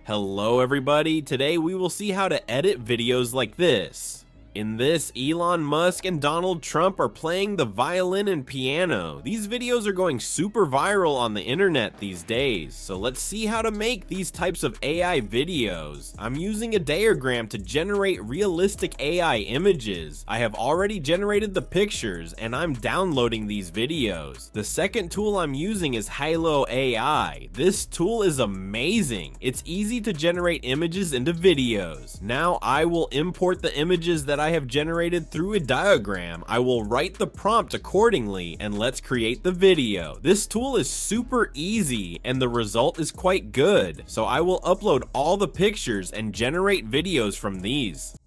Hello everybody, today we will see how to edit videos like this. In this, Elon Musk and Donald Trump are playing the violin and piano. These videos are going super viral on the internet these days, so let's see how to make these types of AI videos. I'm using a diagram to generate realistic AI images. I have already generated the pictures and I'm downloading these videos. The second tool I'm using is Halo AI. This tool is amazing. It's easy to generate images into videos. Now I will import the images that I have generated through a diagram. I will write the prompt accordingly and let's create the video. This tool is super easy and the result is quite good. So I will upload all the pictures and generate videos from these.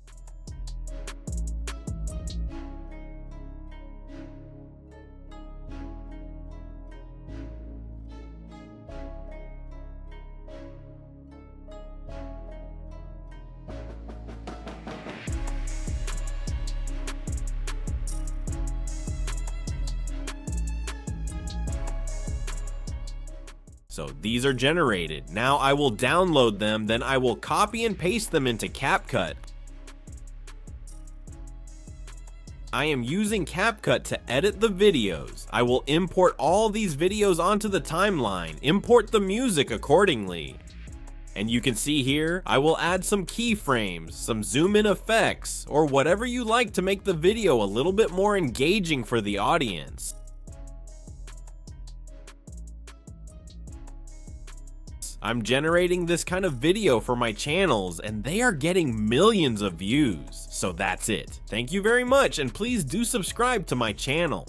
So these are generated. Now I will download them, then I will copy and paste them into CapCut. I am using CapCut to edit the videos. I will import all these videos onto the timeline, import the music accordingly. And you can see here, I will add some keyframes, some zoom in effects, or whatever you like to make the video a little bit more engaging for the audience. I'm generating this kind of video for my channels and they are getting millions of views. So that's it. Thank you very much and please do subscribe to my channel.